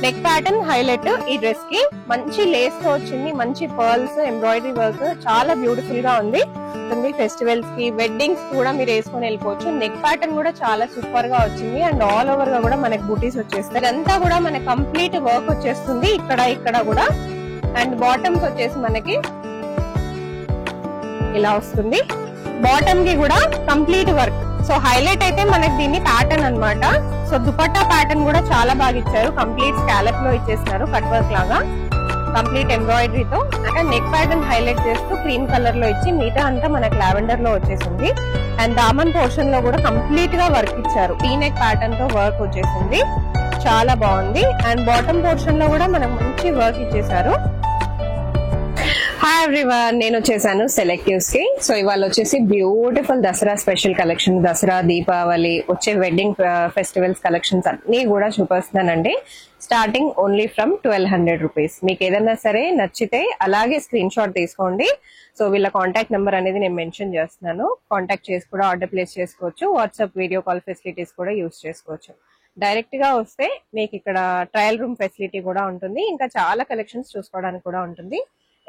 Neck pattern highlight ఈ dress కి మంచి లేస్ తో వచ్చింది, మంచి పర్ల్స్ ఎంబ్రాయిడరీ వర్క్ చాలా బ్యూటిఫుల్ గా ఉంది. ఫెస్టివల్స్ కి వెడ్డింగ్స్ కూడా మీరు వేసుకొని వెళ్ళిపోవచ్చు. నెక్ ప్యాటర్న్ కూడా చాలా సూపర్ గా వచ్చింది అండ్ ఆల్ ఓవర్ గా కూడా మనకి బూటీస్ వచ్చేస్తాయి. ఇదంతా కూడా మనకి కంప్లీట్ వర్క్ వచ్చేస్తుంది ఇక్కడ కూడా. అండ్ బాటమ్స్ వచ్చేసి మనకి ఇలా వస్తుంది, బాటమ్ కి కూడా కంప్లీట్ వర్క్. సో హైలైట్ అయితే మనకి దీన్ని ప్యాటర్న్ అన్నమాట. సో దుపట్టా ప్యాటర్న్ కూడా చాలా బాగా ఇచ్చారు, కంప్లీట్ స్కాలప్ లో ఇచ్చేస్తున్నారు కట్ వర్క్ లాగా కంప్లీట్ ఎంబ్రాయిడరీతో. అంటే నెక్ ప్యాటర్న్ హైలైట్ చేస్తూ క్రీమ్ కలర్ లో ఇచ్చి మిగతా అంతా మనకి లావెండర్ లో వచ్చేసింది. అండ్ దామన్ పోర్షన్ లో కూడా కంప్లీట్ గా వర్క్ ఇచ్చారు, ఈ నెక్ ప్యాటర్న్ తో వర్క్ వచ్చేసింది, చాలా బాగుంది. అండ్ బాటమ్ పోర్షన్ లో కూడా మనకు మంచి వర్క్ ఇచ్చేసారు. హాయ్ ఎవ్రీవన్, నేను వచ్చేసాను సెలెక్టివ్స్ కి. సో ఇవాళ వచ్చేసి beautiful Dasara special collection, Dasara Deepavali వచ్చే వెడ్డింగ్ ఫెస్టివల్స్ కలెక్షన్స్ అన్ని కూడా చూపిస్తున్నానండి. Starting only from 1200 rupees. మీకు ఏదైనా సరే నచ్చితే అలాగే స్క్రీన్ షాట్ తీసుకోండి. సో వీళ్ళ కాంటాక్ట్ నెంబర్ అనేది నేను మెన్షన్ చేస్తున్నాను, కాంటాక్ట్ చేసి కూడా ఆర్డర్ ప్లేస్ చేసుకోవచ్చు. వాట్సాప్ వీడియో కాల్ ఫెసిలిటీస్ కూడా యూజ్ చేసుకోవచ్చు. డైరెక్ట్ గా వస్తే మీకు ఇక్కడ ట్రయల్ రూమ్ ఫెసిలిటీ కూడా ఉంటుంది, ఇంకా చాలా కలెక్షన్స్ చూసుకోవడానికి కూడా ఉంటుంది.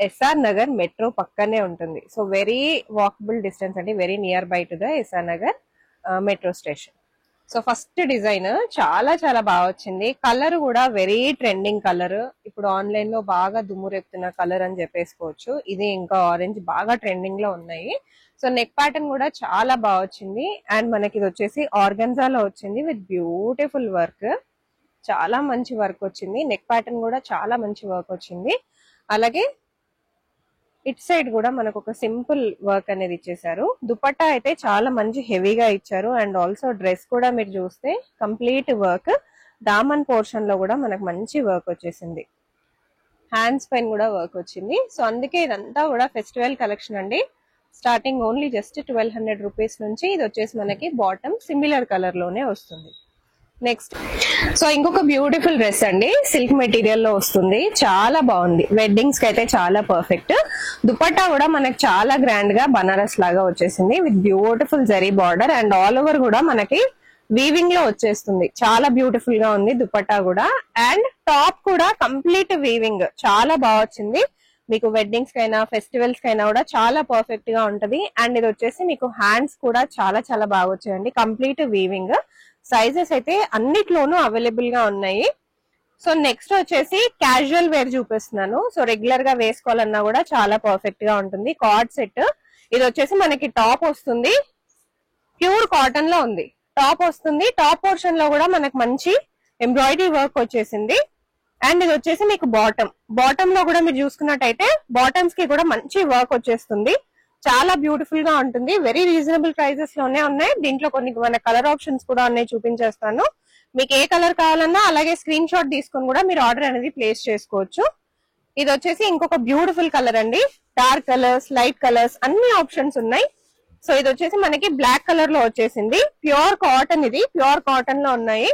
ఎస్ఆర్ నగర్ మెట్రో పక్కనే ఉంటుంది. సో వెరీ వాకబుల్ డిస్టెన్స్ అండి, very near by to the SR Nagar metro station. So first design చాలా చాలా బాగా వచ్చింది, కలర్ కూడా వెరీ ట్రెండింగ్ కలర్, ఇప్పుడు ఆన్లైన్ లో బాగా దుమ్మురెత్తున్న కలర్ అని చెప్పేసుకోవచ్చు. ఇది ఇంకా ఆరెంజ్ బాగా ట్రెండింగ్ లో ఉన్నాయి. సో నెక్ ప్యాటర్న్ కూడా చాలా బాగా వచ్చింది. అండ్ మనకి ఇది వచ్చేసి ఆర్గన్జాలో వచ్చింది విత్ బ్యూటిఫుల్ వర్క్, చాలా మంచి వర్క్ వచ్చింది. నెక్ ప్యాటర్న్ కూడా చాలా మంచి వర్క్ వచ్చింది. అలాగే ఇట్ సైడ్ కూడా మనకు ఒక సింపుల్ వర్క్ అనేది ఇచ్చేసారు. దుపట్టా అయితే చాలా మంచి హెవీగా ఇచ్చారు. అండ్ ఆల్సో డ్రెస్ కూడా మీరు చూస్తే కంప్లీట్ వర్క్, దామన్ పోర్షన్ లో కూడా మనకు మంచి వర్క్ వచ్చేసింది, హ్యాండ్స్ పైన కూడా వర్క్ వచ్చింది. సో అందుకే ఇదంతా కూడా ఫెస్టివల్ కలెక్షన్ అండి. స్టార్టింగ్ ఓన్లీ జస్ట్ 1200 రూపీస్ నుంచి. ఇది వచ్చేసి మనకి బాటమ్ సిమిలర్ కలర్ లోనే వస్తుంది. నెక్స్ట్ సో ఇంకొక బ్యూటిఫుల్ డ్రెస్ అండి, సిల్క్ మెటీరియల్ లో వస్తుంది, చాలా బాగుంది. వెడ్డింగ్స్ కి అయితే చాలా పర్ఫెక్ట్. దుపట్టా కూడా మనకి చాలా గ్రాండ్ గా బనారస్ లాగా వచ్చేసింది with beautiful zari border. And all over కూడా మనకి వీవింగ్ లో వచ్చేస్తుంది, చాలా బ్యూటిఫుల్ గా ఉంది దుపట్టా కూడా. అండ్ టాప్ కూడా కంప్లీట్ వీవింగ్, చాలా బాగా వచ్చింది. మీకు వెడ్డింగ్స్ కైనా ఫెస్టివల్స్ కైనా కూడా చాలా పర్ఫెక్ట్ గా ఉంటది. అండ్ ఇది వచ్చేసి మీకు హ్యాండ్స్ కూడా చాలా చాలా బాగా వచ్చాయండి, కంప్లీట్ వీవింగ్. సైజెస్ అయితే అన్నిట్లోనూ అవైలబుల్ గా ఉన్నాయి. సో నెక్స్ట్ వచ్చేసి క్యాజువల్ వేర్ చూపిస్తున్నాను. సో రెగ్యులర్ గా వేసుకోవాలన్నా కూడా చాలా పర్ఫెక్ట్ గా ఉంటుంది. కార్డ్ సెట్, ఇది వచ్చేసి మనకి టాప్ వస్తుంది, ప్యూర్ కాటన్ లో ఉంది, టాప్ వస్తుంది. టాప్ పోర్షన్ లో కూడా మనకి మంచి ఎంబ్రాయిడరీ వర్క్ వచ్చేసింది. అండ్ ఇది వచ్చేసి మీకు బాటమ్ లో కూడా మీరు చూసుకున్నట్టయితే బాటమ్స్ కి కూడా మంచి వర్క్ వచ్చేస్తుంది, చాలా బ్యూటిఫుల్ గా ఉంటుంది. వెరీ రీజనబుల్ ప్రైజెస్ లోనే ఉన్నాయి. దీంట్లో కొన్ని మన కలర్ ఆప్షన్స్ కూడా ఉన్నాయి, చూపించేస్తాను. మీకు ఏ కలర్ కావాలన్నా అలాగే స్క్రీన్ షాట్ తీసుకొని కూడా మీరు ఆర్డర్ అనేది ప్లేస్ చేసుకోవచ్చు. ఇది వచ్చేసి ఇంకొక బ్యూటిఫుల్ కలర్ అండి, డార్క్ కలర్స్ లైట్ కలర్స్ అన్ని ఆప్షన్స్ ఉన్నాయి. సో ఇది వచ్చేసి మనకి బ్లాక్ కలర్ లో వచ్చేసింది, ప్యూర్ కాటన్, ఇది ప్యూర్ కాటన్ లో ఉన్నాయి.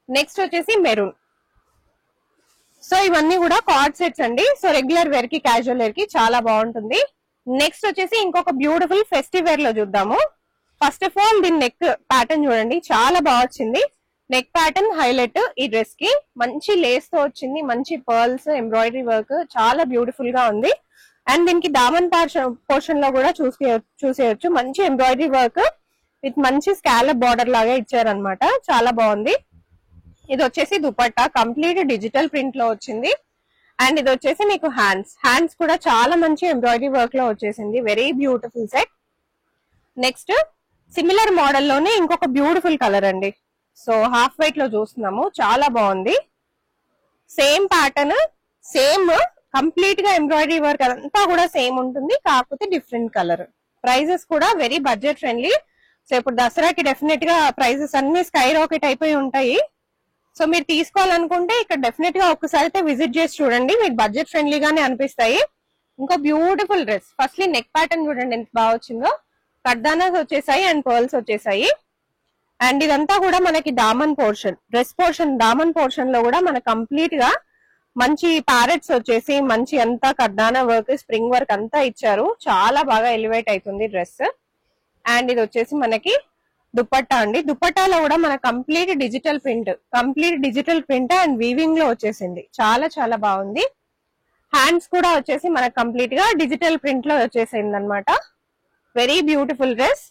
నెక్స్ట్ వచ్చేసి మెరూన్. సో ఇవన్నీ కూడా కార్డ్ సెట్స్ అండి. సో రెగ్యులర్ వేర్ కి క్యాజువల్ వేర్ కి చాలా బాగుంటుంది. నెక్స్ట్ వచ్చేసి ఇంకొక బ్యూటిఫుల్ ఫెస్టివ్ వేర్ లో చూద్దాము. ఫస్ట్ ఆఫ్ ఆల్ దీని నెక్ ప్యాటర్న్ చూడండి, చాలా బాగా వచ్చింది. నెక్ ప్యాటర్న్ హైలైట్ ఈ డ్రెస్ కి, మంచి లేస్ తో వచ్చింది, మంచి పర్ల్స్ ఎంబ్రాయిడరీ వర్క్, చాలా బ్యూటిఫుల్ గా ఉంది. అండ్ దీనికి దామన్ పోర్షన్ లో కూడా చూసేయచ్చు, మంచి ఎంబ్రాయిడరీ వర్క్ విత్ మంచి స్కాలప్ బార్డర్ లాగా ఇచ్చారనమాట, చాలా బాగుంది. ఇది వచ్చేసి దుపట్టా కంప్లీట్ డిజిటల్ ప్రింట్ లో వచ్చింది. అండ్ ఇది వచ్చేసి మీకు హ్యాండ్స్ కూడా చాలా మంచి ఎంబ్రాయిడరీ వర్క్ లో వచ్చేసింది, very beautiful set. Next similar model లోనే ఇంకొక బ్యూటిఫుల్ కలర్ అండి. సో హాఫ్ వైట్ లో చూస్తున్నాము, చాలా బాగుంది. సేమ్ ప్యాటర్న్, సేమ్ కంప్లీట్ గా ఎంబ్రాయిడరీ వర్క్ అదంతా కూడా సేమ్ ఉంటుంది, కాకపోతే డిఫరెంట్ కలర్. ప్రైజెస్ కూడా వెరీ బడ్జెట్ ఫ్రెండ్లీ. సో ఇప్పుడు దసరాకి డెఫినెట్ గా ప్రైజెస్ అన్ని స్కై రాకెట్ అయిపోయి ఉంటాయి. సో మీరు తీసుకోవాలనుకుంటే ఇక్కడ డెఫినెట్ గా ఒక్కసారి అయితే విజిట్ చేసి చూడండి, మీకు బడ్జెట్ ఫ్రెండ్లీగానే అనిపిస్తాయి. ఇంకో beautiful dress, firstly neck pattern చూడండి ఎంత బాగా వచ్చిందో, కర్దానాస్ వచ్చేసాయి అండ్ పర్ల్స్ వచ్చేసాయి. అండ్ ఇదంతా కూడా మనకి Daman portion, dress portion Daman portion లో కూడా మనకి కంప్లీట్ గా మంచి ప్యారెట్స్ వచ్చేసి మంచి అంతా కర్దానా వర్క్ స్ప్రింగ్ వర్క్ అంతా ఇచ్చారు, చాలా బాగా ఎలివేట్ అవుతుంది డ్రెస్. అండ్ ఇది వచ్చేసి మనకి దుపట్టా అండి. దుపట్టాలో కూడా మన complete digital print and weaving లో వచ్చేసింది. చాలా చాలా బాగుంది. హ్యాండ్స్ కూడా వచ్చేసి మనకు కంప్లీట్ గా డిజిటల్ ప్రింట్ లో వచ్చేసింది అనమాట. Very beautiful dress.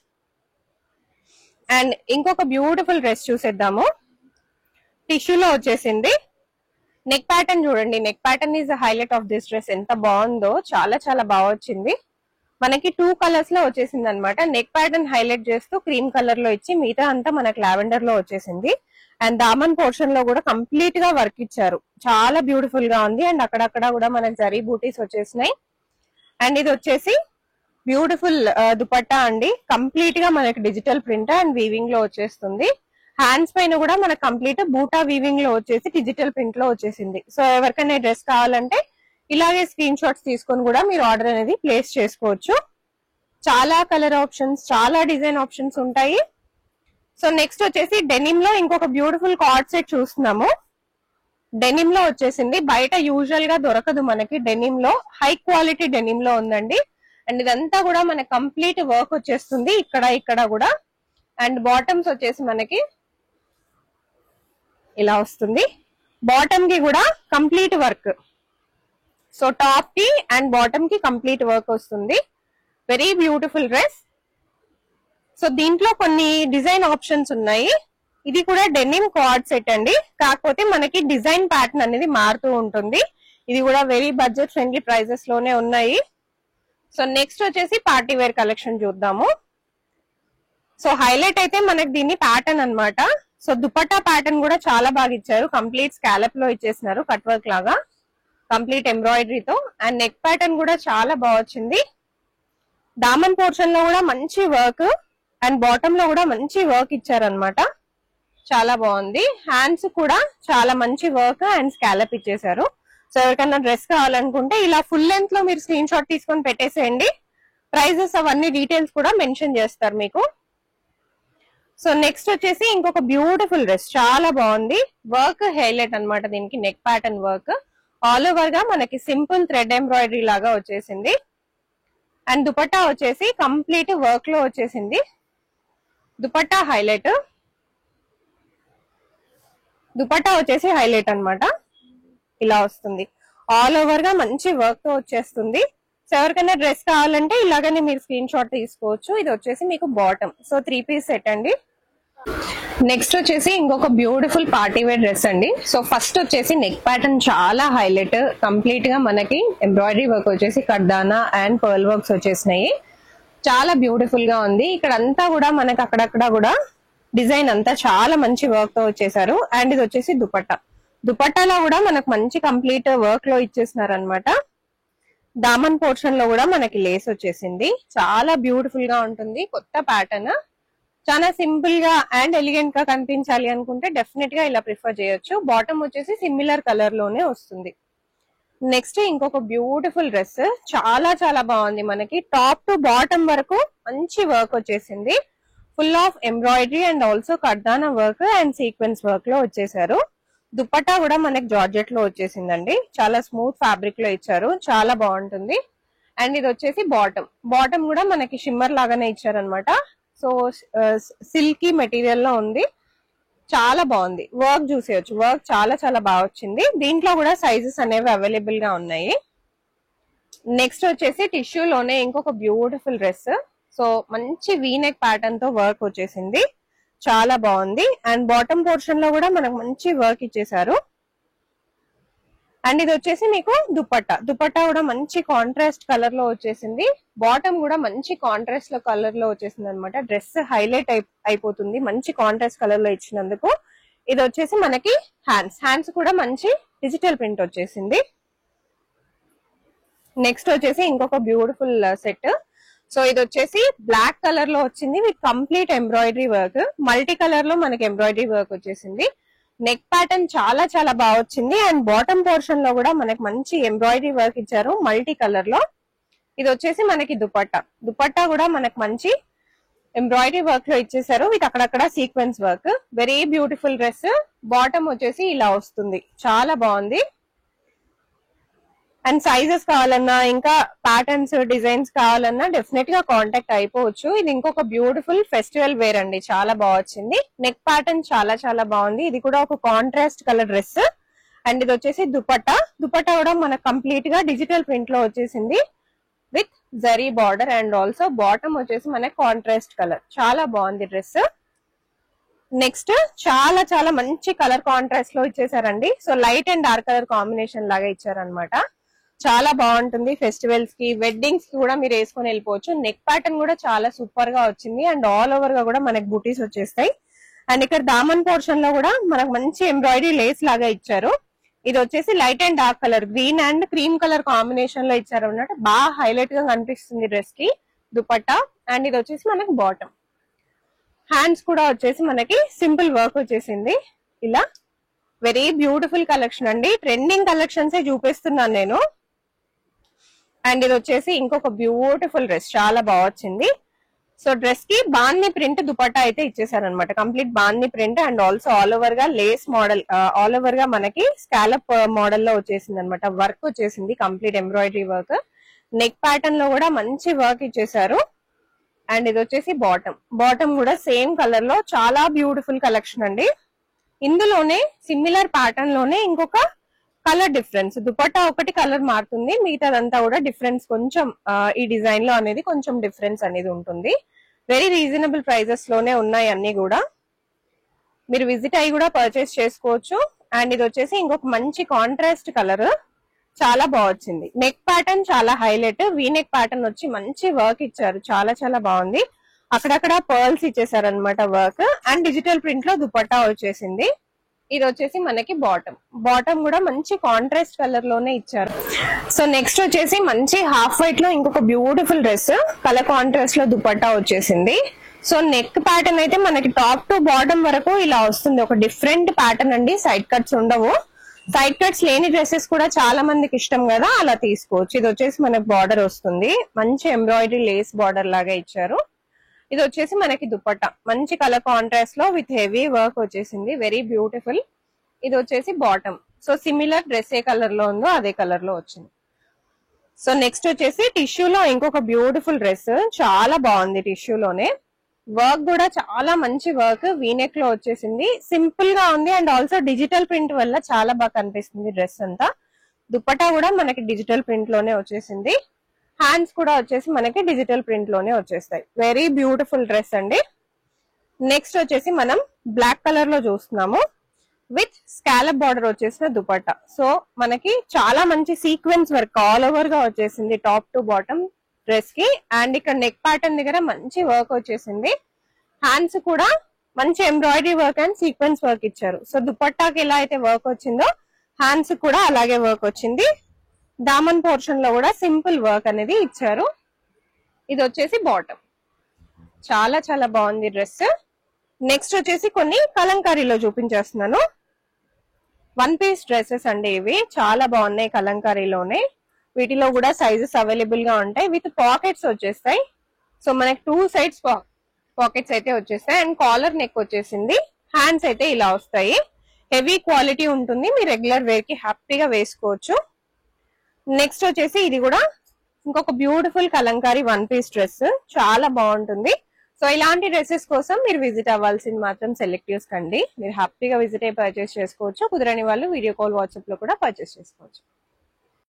అండ్ ఇంకొక బ్యూటిఫుల్ డ్రెస్ చూసేద్దాము. టిష్యూలో వచ్చేసింది. నెక్ ప్యాటర్న్ చూడండి. Neck pattern is highlight of this dress. ఎంత బాగుందో, చాలా చాలా బాగా వచ్చింది. మనకి 2 కలర్స్ లో వచ్చేసింది అనమాట. నెక్ ప్యాటర్న్ హైలైట్ చేస్తూ క్రీమ్ కలర్ లో ఇచ్చి మిగతా అంతా మనకి లావెండర్ లో వచ్చేసింది. అండ్ దామన్ పోర్షన్ లో కూడా కంప్లీట్ గా వర్క్ ఇచ్చారు. చాలా బ్యూటిఫుల్ గా ఉంది. అండ్ అక్కడక్కడ కూడా మనకి జరీ బూటీస్ వచ్చేసినాయి. అండ్ ఇది వచ్చేసి బ్యూటిఫుల్ దుపట్టా అండి. కంప్లీట్ గా మనకి డిజిటల్ ప్రింట్ అండ్ వీవింగ్ లో వచ్చేస్తుంది. హ్యాండ్స్ పైన కూడా మనకి కంప్లీట్ బూటా వీవింగ్ లో వచ్చేసి డిజిటల్ ప్రింట్ లో వచ్చేసింది. సో ఎవరికైనా డ్రెస్ కావాలంటే ఇలాగే స్క్రీన్ షాట్స్ తీసుకొని కూడా మీరు ఆర్డర్ అనేది ప్లేస్ చేసుకోవచ్చు. చాలా కలర్ ఆప్షన్స్, చాలా డిజైన్ ఆప్షన్స్ ఉంటాయి. సో నెక్స్ట్ వచ్చేసి డెనిమ్ లో ఇంకొక బ్యూటిఫుల్ కార్డ్ సెట్ చూస్తున్నాము. డెనిమ్ లో వచ్చేసింది. బయట యూజువల్ గా దొరకదు మనకి. డెనిమ్ లో హై క్వాలిటీ డెనిమ్ లో ఉందండి. అండ్ ఇదంతా కూడా మనకి కంప్లీట్ వర్క్ వచ్చేస్తుంది ఇక్కడ కూడా. అండ్ బాటమ్స్ వచ్చేసి మనకి ఇలా వస్తుంది. బాటమ్ కి కూడా కంప్లీట్ వర్క్. సో టాప్ కి అండ్ బాటమ్ కి కంప్లీట్ వర్క్ వస్తుంది. Very beautiful dress. సో దీంట్లో కొన్ని డిజైన్ ఆప్షన్స్ ఉన్నాయి. ఇది కూడా డెనిమ్ కార్డ్ సెట్ అండి. కాకపోతే మనకి డిజైన్ ప్యాటర్న్ అనేది మారుతూ ఉంటుంది. ఇది కూడా వెరీ బడ్జెట్ ఫ్రెండ్లీ ప్రైజెస్ లోనే ఉన్నాయి. సో నెక్స్ట్ వచ్చేసి పార్టీ వేర్ కలెక్షన్ చూద్దాము. సో హైలైట్ అయితే మనకి దీన్ని ప్యాటర్న్ అన్నమాట. సో దుపట్టా ప్యాటర్న్ కూడా చాలా బాగా ఇచ్చారు. కంప్లీట్ స్కాలప్ లో ఇచ్చేసినారు కట్ వర్క్ లాగా, కంప్లీట్ ఎంబ్రాయిడరీతో. అండ్ నెక్ ప్యాటర్న్ కూడా చాలా బాగా వచ్చింది. దామన్ పోర్షన్ లో కూడా మంచి వర్క్ అండ్ బాటమ్ లో కూడా మంచి వర్క్ ఇచ్చారనమాట. చాలా బాగుంది. హ్యాండ్స్ కూడా చాలా మంచి వర్క్ అండ్ స్కాలప్ ఇచ్చేసారు. సో ఎవరికైనా డ్రెస్ కావాలనుకుంటే ఇలా ఫుల్ లెంత్ లో మీరు స్క్రీన్ షాట్ తీసుకొని పెట్టేసేయండి. ప్రైజెస్ అవన్నీ డీటెయిల్స్ కూడా మెన్షన్ చేస్తారు మీకు. సో నెక్స్ట్ వచ్చేసి ఇంకొక బ్యూటిఫుల్ డ్రెస్. చాలా బాగుంది. వర్క్ హైలైట్ అన్నమాట దీనికి. Neck pattern work all over గా మనకి సింపుల్ థ్రెడ్ ఎంబ్రాయిడరీ లాగా వచ్చేసింది. అండ్ దుపట్టా వచ్చేసి కంప్లీట్ వర్క్ లో వచ్చేసింది. దుపట్టా వచ్చేసి హైలైట్ అన్నమాట. ఇలా వస్తుంది. ఆల్ ఓవర్ గా మంచి వర్క్ తో వచ్చేస్తుంది. సో ఎవరికైనా డ్రెస్ కావాలంటే ఇలాగనే మీరు స్క్రీన్ షాట్ తీసుకోవచ్చు. ఇది వచ్చేసి మీకు బాటమ్. సో 3 పీస్ సెట్ అండి. నెక్స్ట్ వచ్చేసి ఇంకొక బ్యూటిఫుల్ పార్టీ వేర్ డ్రెస్ అండి. సో ఫస్ట్ వచ్చేసి నెక్ ప్యాటర్న్ చాలా హైలైట్. కంప్లీట్ గా మనకి ఎంబ్రాయిడరీ వర్క్ వచ్చేసి కడ్దానా అండ్ పర్ల్ వర్క్స్ వచ్చేసినాయి. చాలా బ్యూటిఫుల్ గా ఉంది. ఇక్కడ అంతా కూడా మనకి అక్కడక్కడ కూడా డిజైన్ అంతా చాలా మంచి వర్క్ తో వచ్చేసారు. అండ్ ఇది వచ్చేసి దుపట్టాలో కూడా మనకు మంచి కంప్లీట్ వర్క్ లో ఇచ్చేసినారు అనమాట. దామన్ పోర్షన్ లో కూడా మనకి లేస్ వచ్చేసింది. చాలా బ్యూటిఫుల్ గా ఉంటుంది. కొత్త ప్యాటర్న్. చాలా సింపుల్ గా అండ్ ఎలిగెంట్ గా కనిపించాలి అనుకుంటే డెఫినెట్ గా ఇలా ప్రిఫర్ చేయొచ్చు. బాటమ్ వచ్చేసి సిమిలర్ కలర్ లోనే వస్తుంది. నెక్స్ట్ ఇంకొక బ్యూటిఫుల్ డ్రెస్. చాలా చాలా బాగుంది. మనకి టాప్ టు బాటమ్ వరకు మంచి వర్క్ వచ్చేసింది. Full of embroidery and also కర్దానా వర్క్ అండ్ సీక్వెన్స్ వర్క్ లో వచ్చేసారు. దుపట్టా కూడా మనకి జార్జెట్ లో వచ్చేసిందండి. చాలా స్మూత్ ఫ్యాబ్రిక్ లో ఇచ్చారు. చాలా బాగుంటుంది. అండ్ ఇది వచ్చేసి బాటమ్ కూడా మనకి షిమ్మర్ లాగానే ఇచ్చారనమాట. సో సిల్కీ మెటీరియల్ లో ఉంది. చాలా బాగుంది. వర్క్ చూసేయచ్చు. వర్క్ చాలా చాలా బాగా వచ్చింది. దీంట్లో కూడా సైజెస్ అనేవి అవైలబుల్ గా ఉన్నాయి. నెక్స్ట్ వచ్చేసి టిష్యూలోనే ఇంకొక బ్యూటిఫుల్ డ్రెస్. సో మంచి వీనెక్ ప్యాటర్న్ తో వర్క్ వచ్చేసింది. చాలా బాగుంది. అండ్ బాటమ్ పోర్షన్ లో కూడా మనకు మంచి వర్క్ ఇచ్చేసారు. అండ్ ఇది వచ్చేసి మీకు దుపట్టా కూడా మంచి కాంట్రాస్ట్ కలర్ లో వచ్చేసింది. బాటమ్ కూడా మంచి కాంట్రాస్ట్ లో కలర్ లో వచ్చేసింది అనమాట. డ్రెస్ హైలైట్ అయిపోతుంది మంచి కాంట్రాస్ట్ కలర్ లో ఇచ్చినందుకు. ఇది వచ్చేసి మనకి హ్యాండ్స్ కూడా మంచి డిజిటల్ ప్రింట్ వచ్చేసింది. నెక్స్ట్ వచ్చేసి ఇంకొక బ్యూటిఫుల్ సెట్. సో ఇది వచ్చేసి బ్లాక్ కలర్ లో వచ్చింది with complete embroidery work. Multi colour లో మనకి ఎంబ్రాయిడరీ వర్క్ వచ్చేసింది. నెక్ ప్యాటర్న్ చాలా చాలా బాగా వచ్చింది. అండ్ బాటమ్ పోర్షన్ లో కూడా మనకి మంచి ఎంబ్రాయిడరీ వర్క్ ఇచ్చారు మల్టీ కలర్ లో. ఇది వచ్చేసి మనకి దుపట్టా కూడా మనకి మంచి ఎంబ్రాయిడరీ వర్క్ లో ఇచ్చేసారు విత్ అక్కడక్కడ sequence work. Very beautiful dress. Bottom వచ్చేసి ఇలా వస్తుంది. చాలా బాగుంది. అండ్ సైజెస్ కావాలన్నా ఇంకా ప్యాటర్న్స్ డిజైన్స్ కావాలన్నా డెఫినెట్ గా కాంటాక్ట్ అయిపోవచ్చు. ఇది ఇంకొక బ్యూటిఫుల్ ఫెస్టివల్ వేర్ అండి, చాలా బాగా వచ్చింది. నెక్ ప్యాటర్న్ చాలా చాలా బాగుంది. ఇది కూడా ఒక కాంట్రాస్ట్ కలర్ డ్రెస్. అండ్ ఇది వచ్చేసి దుపట్టా. దుపట్టా కూడా మనకు కంప్లీట్ గా డిజిటల్ ప్రింట్ లో వచ్చేసింది with zari border. And also bottom వచ్చేసి మనకి కాంట్రాస్ట్ కలర్. చాలా బాగుంది డ్రెస్. నెక్స్ట్ చాలా చాలా మంచి కలర్ కాంట్రాస్ట్ లో ఇచ్చేసారండి. So light and dark colour combination లాగా ఇచ్చారనమాట. చాలా బాగుంటుంది ఫెస్టివల్స్ కి, వెడ్డింగ్స్ కి కూడా మీరు వేసుకొని వెళ్ళిపోవచ్చు. నెక్ ప్యాటర్న్ కూడా చాలా సూపర్ గా వచ్చింది. అండ్ ఆల్ ఓవర్ గా కూడా మనకి బూటీస్ వచ్చేస్తాయి. అండ్ ఇక్కడ దామన్ పోర్షన్ లో కూడా మనకు మంచి ఎంబ్రాయిడరీ లేస్ లాగా ఇచ్చారు. ఇది వచ్చేసి light and dark colour, green and cream colour combination లో ఇచ్చారు అన్నట్టు. బాగా హైలైట్ గా కనిపిస్తుంది డ్రెస్ కి దుపట్టా. అండ్ ఇది వచ్చేసి మనకి బాటమ్. హ్యాండ్స్ కూడా వచ్చేసి మనకి సింపుల్ వర్క్ వచ్చేసింది ఇలా. వెరీ బ్యూటిఫుల్ కలెక్షన్ అండి. ట్రెండింగ్ కలెక్షన్స్ చూపిస్తున్నాను నేను. అండ్ ఇది వచ్చేసి ఇంకొక బ్యూటిఫుల్ డ్రెస్, చాలా బాగా వచ్చింది. సో డ్రెస్ కి బాందీ ప్రింట్ దుపట్టా అయితే ఇచ్చేసారనమాట. కంప్లీట్ బాందీ print and also all over గా లేస్ మోడల్, ఆల్ ఓవర్ గా మనకి స్కాలప్ మోడల్ లో వచ్చేసింది అనమాట. వర్క్ వచ్చేసింది, complete embroidery work. Neck pattern లో కూడా మంచి వర్క్ ఇచ్చేసారు. అండ్ ఇది వచ్చేసి బాటమ్. బాటమ్ కూడా సేమ్ కలర్ లో చాలా బ్యూటిఫుల్ కలెక్షన్ అండి. ఇందులోనే సిమిలర్ ప్యాటర్న్ లోనే ఇంకొక కలర్ డిఫరెన్స్. దుపట్టా ఒకటి కలర్ మారుతుంది, మిగతాదంతా కూడా డిఫరెన్స్ కొంచెం ఈ డిజైన్ లో అనేది కొంచెం డిఫరెన్స్ అనేది ఉంటుంది. వెరీ రీజనబుల్ ప్రైజెస్ లోనే ఉన్నాయి అన్ని కూడా. మీరు విజిట్ అయ్యి కూడా పర్చేస్ చేసుకోవచ్చు. అండ్ ఇది వచ్చేసి ఇంకొక మంచి కాంట్రాస్ట్ కలర్, చాలా బాగా వచ్చింది. నెక్ ప్యాటర్న్ చాలా హైలైట్. వీ నెక్ ప్యాటర్న్ వచ్చి మంచి వర్క్ ఇచ్చారు, చాలా చాలా బాగుంది. అక్కడక్కడ పర్ల్స్ ఇచ్చేసారు అనమాట వర్క్. అండ్ డిజిటల్ ప్రింట్ లో దుపట్టా వచ్చేసింది. ఇది వచ్చేసి మనకి బాటమ్. బాటమ్ కూడా మంచి కాంట్రాస్ట్ కలర్ లోనే ఇచ్చారు. సో నెక్స్ట్ వచ్చేసి మంచి హాఫ్ వైట్ లో ఇంకొక బ్యూటిఫుల్ డ్రెస్, కలర్ కాంట్రాస్ట్ లో దుపట్టా వచ్చేసింది. సో నెక్ ప్యాటర్న్ అయితే మనకి టాప్ టు బాటమ్ వరకు ఇలా వస్తుంది. ఒక డిఫరెంట్ ప్యాటర్న్ అండి, సైడ్ కట్స్ ఉండవు. సైడ్ కట్స్ లేని డ్రెస్సెస్ కూడా చాలా మందికి ఇష్టం కదా, అలా తీసుకోవచ్చు. ఇది వచ్చేసి మనకి బార్డర్ వస్తుంది, మంచి ఎంబ్రాయిడరీ లేస్ బార్డర్ లాగా ఇచ్చారు. ఇది వచ్చేసి మనకి దుపట్టా మంచి కలర్ కాంట్రాస్ట్ లో విత్ హెవీ వర్క్ వచ్చేసింది, వెరీ బ్యూటిఫుల్. ఇది వచ్చేసి బాటమ్. సో సిమిలర్ డ్రెస్ ఏ కలర్ లో ఉందో అదే కలర్ లో వచ్చింది. సో నెక్స్ట్ వచ్చేసి టిష్యూలో ఇంకొక బ్యూటిఫుల్ డ్రెస్, చాలా బాగుంది. టిష్యూలోనే వర్క్ కూడా చాలా మంచి వర్క్, వీనెక్ లో వచ్చేసింది. సింపుల్ గా ఉంది అండ్ ఆల్సో డిజిటల్ ప్రింట్ వల్ల చాలా బాగా కనిపిస్తుంది డ్రెస్ అంతా. దుపట్టా కూడా మనకి డిజిటల్ ప్రింట్ లోనే వచ్చేసింది. హ్యాండ్స్ కూడా వచ్చేసి మనకి డిజిటల్ ప్రింట్ లోనే వచ్చేస్తాయి. వెరీ బ్యూటిఫుల్ డ్రెస్ అండి. నెక్స్ట్ వచ్చేసి మనం బ్లాక్ కలర్ లో చూస్తున్నాము విత్ స్కాలప్ బార్డర్ వచ్చేసిన దుపట్టా. సో మనకి చాలా మంచి సీక్వెన్స్ వర్క్ ఆల్ ఓవర్ గా వచ్చేసింది టాప్ టు బాటమ్ డ్రెస్ కి. అండ్ ఇక్కడ నెక్ ప్యాటర్న్ దగ్గర మంచి వర్క్ వచ్చేసింది. హ్యాండ్స్ కూడా మంచి embroidery work and sequence work ఇచ్చారు. సో దుపట్టాకి ఎలా అయితే వర్క్ వచ్చిందో హ్యాండ్స్ కూడా అలాగే వర్క్ వచ్చింది. దామన్ పోర్షన్ లో కూడా సింపుల్ వర్క్ అనేది ఇచ్చారు. ఇది వచ్చేసి బాటమ్. చాలా చాలా బాగుంది డ్రెస్. నెక్స్ట్ వచ్చేసి కొన్ని కలంకారీలో చూపించేస్తున్నాను. వన్ పీస్ డ్రెస్సెస్ అండి ఇవి, చాలా బాగున్నాయి కలంకారీలోనే. వీటిలో కూడా సైజెస్ అవైలబుల్ గా ఉంటాయి. విత్ పాకెట్స్ వచ్చేస్తాయి. సో మనకి 2 సైడ్స్ పాకెట్స్ అయితే వచ్చేస్తాయి. అండ్ కాలర్ నెక్ వచ్చేసింది. హ్యాండ్స్ అయితే ఇలా వస్తాయి. హెవీ క్వాలిటీ ఉంటుంది, మీరు రెగ్యులర్ వేర్ కి హ్యాపీగా వేసుకోవచ్చు. నెక్స్ట్ వచ్చేసి ఇది కూడా ఇంకొక beautiful Kalamkari one piece dress, చాలా బాగుంటుంది. సో ఇలాంటి డ్రెస్సెస్ కోసం మీరు విజిట్ అవ్వాల్సింది మాత్రం సెలెక్టివ్స్ కండి. మీరు హ్యాపీగా విజిట్ అయ్యి పర్చేస్ చేసుకోవచ్చు. కుదరని వాళ్ళు వీడియో కాల్ వాట్సాప్ లో కూడా పర్చేస్ చేసుకోవచ్చు.